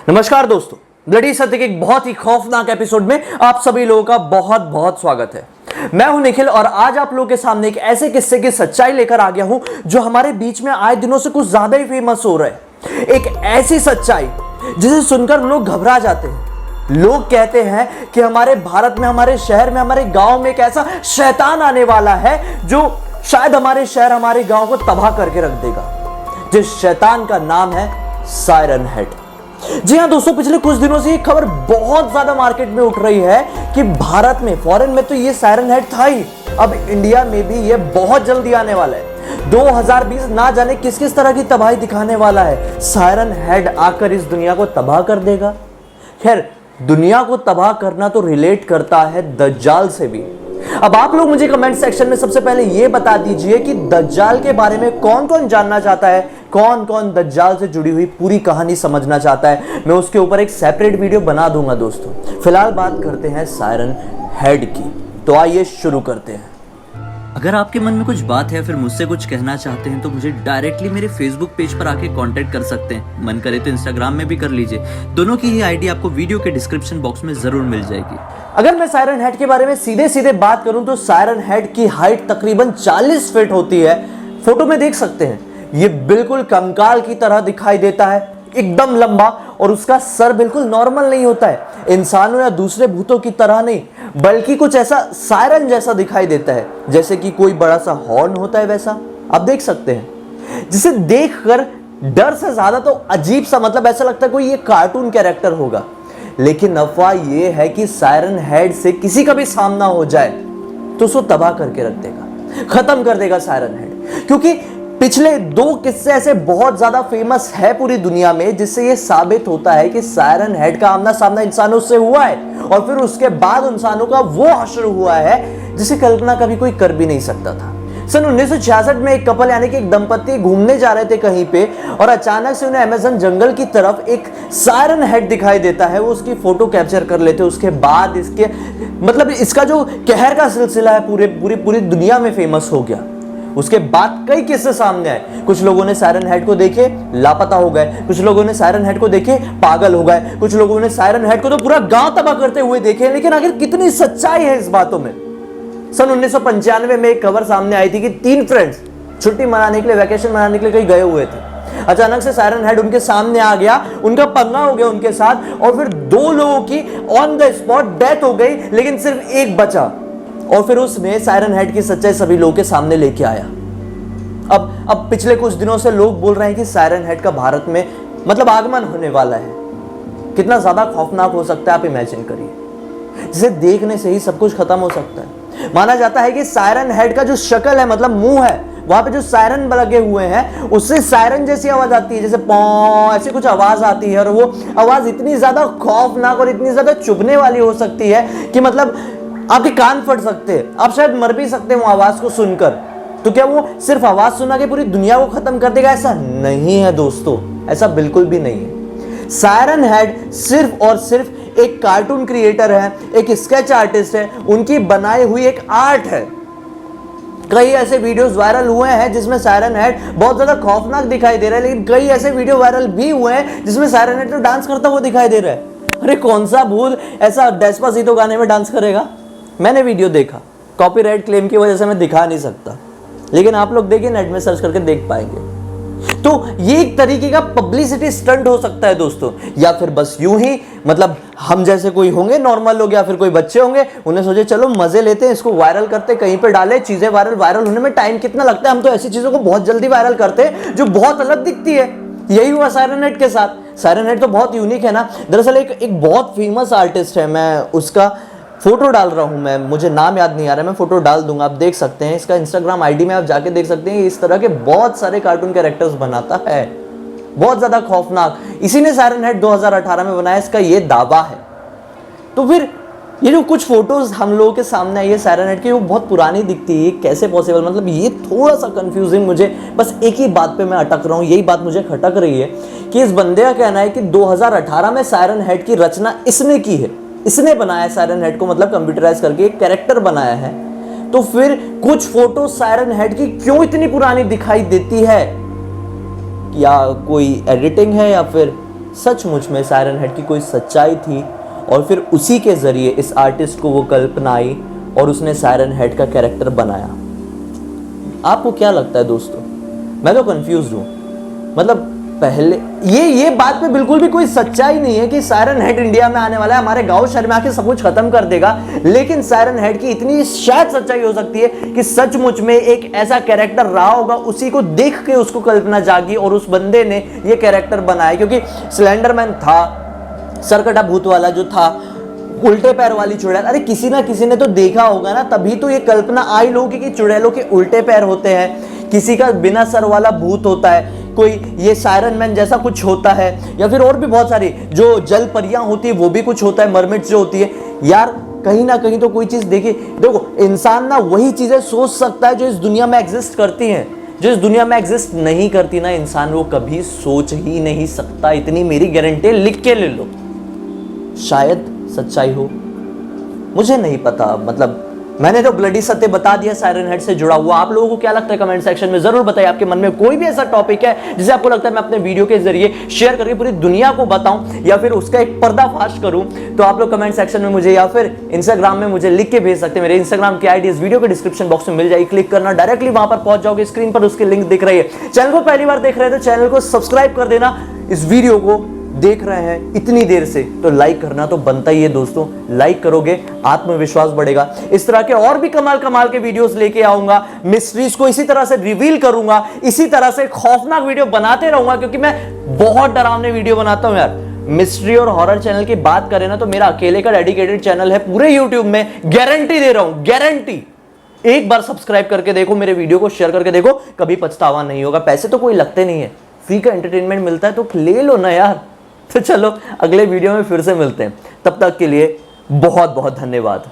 नमस्कार दोस्तों, ब्लडी सत्य के एक बहुत ही खौफनाक एपिसोड में आप सभी लोगों का बहुत बहुत स्वागत है। मैं हूं निखिल और आज आप लोगों के सामने एक ऐसे किस्से की सच्चाई लेकर आ गया हूं जो हमारे बीच में आए दिनों से कुछ ज्यादा ही फेमस हो रहा है। एक ऐसी सच्चाई जिसे सुनकर लोग घबरा जाते हैं। लोग कहते हैं कि हमारे भारत में, हमारे शहर में, हमारे गांव में एक ऐसा शैतान आने वाला है जो शायद हमारे शहर, हमारे गांव को तबाह करके रख देगा। जिस शैतान का नाम है सायरन हेड। जी हां दोस्तों, पिछले कुछ दिनों से ये खबर बहुत ज्यादा मार्केट में उठ रही है कि भारत में, फॉरेन में तो ये सायरन हेड था ही, अब इंडिया में भी ये बहुत जल्दी आने वाला है। 2020 ना जाने किस किस तरह की तबाही दिखाने वाला है। सायरन हेड आकर इस दुनिया को तबाह कर देगा। खैर, दुनिया को तबाह करना तो रिलेट करता है दज्जाल से भी। अब आप लोग मुझे कमेंट सेक्शन में सबसे पहले ये बता दीजिए कि दज्जाल के बारे में कौन कौन जानना चाहता है, कौन कौन दज्जाल से जुड़ी हुई पूरी कहानी समझना चाहता है। मैं उसके ऊपर एक सेपरेट वीडियो बना दूंगा दोस्तों। फिलहाल बात करते हैं सायरन हेड की, तो आइए शुरू करते हैं। अगर आपके मन में कुछ बात है, फिर मुझसे कुछ कहना चाहते हैं तो मुझे डायरेक्टली मेरे फेसबुक पेज पर आके कांटेक्ट कर सकते हैं। मन करे तो इंस्टाग्राम में भी कर लीजिए। दोनों की ही आईडी आपको वीडियो के डिस्क्रिप्शन बॉक्स में जरूर मिल जाएगी। अगर मैं सायरन हेड के बारे में सीधे सीधे बात करूं तो सायरन हेड की हाइट तकरीबन 40 फीट होती है। फोटो में देख सकते हैं, ये बिल्कुल कंकाल की तरह दिखाई देता है, एकदम लंबा, और उसका सर बिल्कुल नॉर्मल नहीं होता है, इंसानों या दूसरे भूतों की तरह नहीं, बल्कि कुछ ऐसा सायरन जैसा दिखाई देता है, जैसे कि कोई बड़ा सा हॉर्न होता है वैसा आप देख सकते हैं, जिसे देखकर डर से ज्यादा तो अजीब सा, मतलब ऐसा लगता है कोई ये कार्टून कैरेक्टर होगा। लेकिन अफवाह ये है कि सायरन हेड से किसी का भी सामना हो जाए तो उसको तबाह करके रख देगा, खत्म कर देगा सायरन हेड। क्योंकि पिछले 2 किस्से ऐसे बहुत ज्यादा फेमस है पूरी दुनिया में, जिससे यह साबित होता है कि सायरन हेड का आमना सामना इंसानों से हुआ है, और फिर उसके बाद इंसानों का वो हश्र हुआ है जिसे कल्पना कभी कोई कर भी नहीं सकता था। सन 1966 में एक कपल यानी कि एक दंपति घूमने जा रहे थे कहीं पे, और अचानक से उन्हें अमेज़न जंगल की तरफ एक सायरन हेड दिखाई देता है। वो उसकी फोटो कैप्चर कर लेते। उसके बाद इसके मतलब इसका जो कहर का सिलसिला है पूरी दुनिया में फेमस हो गया। उसके बाद कई किस्से सामने आए। कुछ लोगों ने सायरन हेड को देखे लापता हो गए, कुछ लोगों ने सायरन हेड को देखे पागल हो गए, कुछ लोगों ने सायरन हेड को तो पूरा गांव तबाह करते हुए देखे। लेकिन आखिर कितनी सच्चाई है इस बातों में? सन 1995 में एक खबर सामने आई थी कि 3 फ्रेंड्स छुट्टी मनाने के लिए, वैकेशन मनाने के लिए कहीं गए हुए थे। अचानक से सायरन हेड उनके सामने आ गया, उनका पंगा हो गया उनके साथ, और फिर 2 लोगों की ऑन द स्पॉट डेथ हो गई, लेकिन सिर्फ एक बचा। और फिर उसने सायरन हेड की सच्चाई सभी लोगों के सामने लेके आया। अब पिछले कुछ दिनों से लोग बोल रहे हैं कि सायरन हेड का भारत में मतलब आगमन होने वाला है। कितना ज्यादा खौफनाक हो सकता है आप इमेजिन करिए, जिसे देखने से ही सब कुछ खत्म हो सकता है। माना जाता है कि सायरन हेड का जो शक्ल है, मतलब मुंह है, वहां पे जो सायरन लगे हुए हैं उससे सायरन जैसी आवाज आती है, जैसे पौ ऐसी कुछ आवाज आती है, और वो आवाज इतनी ज्यादा खौफनाक और इतनी ज्यादा चुभने वाली हो सकती है कि मतलब आपके कान फट सकते हैं, आप शायद मर भी सकते हैं वो आवाज को सुनकर। तो क्या वो सिर्फ आवाज सुना के पूरी दुनिया को खत्म कर देगा? ऐसा नहीं है दोस्तों, ऐसा बिल्कुल भी नहीं है। सायरन हेड सिर्फ और सिर्फ एक कार्टून क्रिएटर है, एक स्केच आर्टिस्ट है, उनकी बनाई हुई एक आर्ट है। कई ऐसे वीडियोस वायरल हुए हैं जिसमें सायरन हेड बहुत ज्यादा खौफनाक दिखाई दे रहा है, लेकिन कई ऐसे वीडियो वायरल भी हुए हैं जिसमें सायरन हेड तो डांस करता हुआ दिखाई दे रहा है। अरे कौन सा भूत ऐसा डेस्पासितो गाने में डांस करेगा? मैंने वीडियो देखा, कॉपीराइट क्लेम की वजह से मैं दिखा नहीं सकता, लेकिन आप लोग देखिए, नेट में सर्च करके देख पाएंगे। तो ये एक तरीके का पब्लिसिटी स्टंट हो सकता है दोस्तों, या फिर बस यूं ही, मतलब हम जैसे कोई होंगे नॉर्मल लोग या फिर कोई बच्चे होंगे, उन्हें सोचे चलो मजे लेते हैं, इसको वायरल करते, कहीं पे डाले। चीजें वायरल होने में टाइम कितना लगता है? हम तो ऐसी चीजों को बहुत जल्दी वायरल करते हैं जो बहुत अलग दिखती है। यही हुआ सायरन हेड के साथ। सायरन हेड तो बहुत यूनिक है ना। दरअसल एक बहुत फेमस आर्टिस्ट है, मैं उसका फोटो डाल रहा हूं, मुझे नाम याद नहीं आ रहा है, मैं फोटो डाल दूंगा, आप देख सकते हैं। इसका इंस्टाग्राम आईडी में आप जाके देख सकते हैं। इस तरह के बहुत सारे कार्टून कैरेक्टर्स बनाता है, बहुत ज्यादा खौफनाक। इसी ने सायरन हेड 2018 में बनाया, इसका ये दावा है। तो फिर ये जो कुछ फोटोज हम लोगों के सामने आई है सायरन हेड की, वो बहुत पुरानी दिखती है, कैसे पॉसिबल? मतलब ये थोड़ा सा कंफ्यूजिंग मुझे। बस एक ही बात पे मैं अटक रहा हूँ, यही बात मुझे खटक रही है कि इस बंदे का कहना है कि 2018 में सायरन हेड की रचना इसने की है, इसने बनाया सायरन हेड को, मतलब कंप्यूटराइज करके एक कैरेक्टर बनाया है। तो फिर कुछ फोटो सायरन हेड की क्यों इतनी पुरानी दिखाई देती है? या कोई एडिटिंग है, या फिर सचमुच में सायरन हेड की कोई सच्चाई थी और फिर उसी के जरिए इस आर्टिस्ट को वो कल्पना आई और उसने सायरन हेड का कैरेक्टर बनाया। आपको क्या लगता है दोस्तों? मैं तो कंफ्यूज हूं। मतलब पहले ये बात में बिल्कुल भी कोई सच्चाई नहीं है कि सायरन हेड इंडिया में आने वाला है, हमारे गांव शहर में आके सब कुछ खत्म कर देगा, लेकिन सायरन हेड की इतनी शायद सच्चाई हो सकती है कि सचमुच में एक ऐसा कैरेक्टर रहा होगा, उसी को देख के उसको कल्पना जागी और उस बंदे ने ये कैरेक्टर बनाया। क्योंकि स्लेंडरमैन था, सरकटा भूत वाला जो था, उल्टे पैर वाली चुड़ैल, अरे किसी ना किसी ने तो देखा होगा ना, तभी तो ये कल्पना आई लोगों की चुड़ैलों के उल्टे पैर होते हैं, किसी का बिना सर वाला भूत होता है, कोई ये सायरन मैन जैसा कुछ होता है, या फिर और भी बहुत सारी जो जल परियां होती है वो भी कुछ होता है, मरमिट्स जो होती है। यार कहीं ना कहीं तो कोई चीज देखिए, देखो इंसान ना वही चीजें सोच सकता है जो इस दुनिया में एग्जिस्ट करती हैं, जो इस दुनिया में एग्जिस्ट नहीं करती ना इंसान वो कभी सोच ही नहीं सकता। इतनी मेरी गारंटी, लिख के ले लो। शायद सच्चाई हो, मुझे नहीं पता। मतलब मैंने तो ब्लडी सत्य बता दिया सायरन हेड से जुड़ा हुआ। आप लोगों को क्या लगता है कमेंट सेक्शन में जरूर बताइए। आपके मन में कोई भी ऐसा टॉपिक है जिसे आपको लगता है मैं अपने वीडियो के जरिए शेयर करके पूरी दुनिया को बताऊं या फिर उसका एक पर्दाफाश करूं, तो आप लोग कमेंट सेक्शन में मुझे या फिर इंस्टाग्राम में मुझे लिख के भेज सकते हैं। मेरे इंस्टाग्राम की आईडी इस वीडियो के डिस्क्रिप्शन बॉक्स में मिल जाएगी, क्लिक करना, डायरेक्टली वहां पर पहुंच जाओगे, स्क्रीन पर उसकी लिंक दिख रही है। चैनल को पहली बार देख रहे हैं तो चैनल को सब्सक्राइब कर देना। इस वीडियो को देख रहे हैं इतनी देर से तो लाइक करना तो बनता ही है दोस्तों। लाइक करोगे आत्मविश्वास बढ़ेगा। इस तरह के और भी कमाल कमाल के वीडियोस लेके आऊंगा, मिस्ट्रीज को इसी तरह से रिवील करूंगा, इसी तरह से खौफनाक वीडियो बनाते रहूंगा, क्योंकि मैं बहुत डरावने वीडियो बनाता हूं यार। मिस्ट्री और हॉरर चैनल की बात करें ना तो मेरा अकेले का डेडिकेटेड चैनल है पूरे यूट्यूब में, गारंटी दे रहा हूं, गारंटी। एक बार सब्सक्राइब करके देखो, मेरे वीडियो को शेयर करके देखो, कभी पछतावा नहीं होगा। पैसे तो कोई लगते नहीं है, फ्री का एंटरटेनमेंट मिलता है तो ले लो ना यार। तो चलो अगले वीडियो में फिर से मिलते हैं, तब तक के लिए बहुत बहुत धन्यवाद।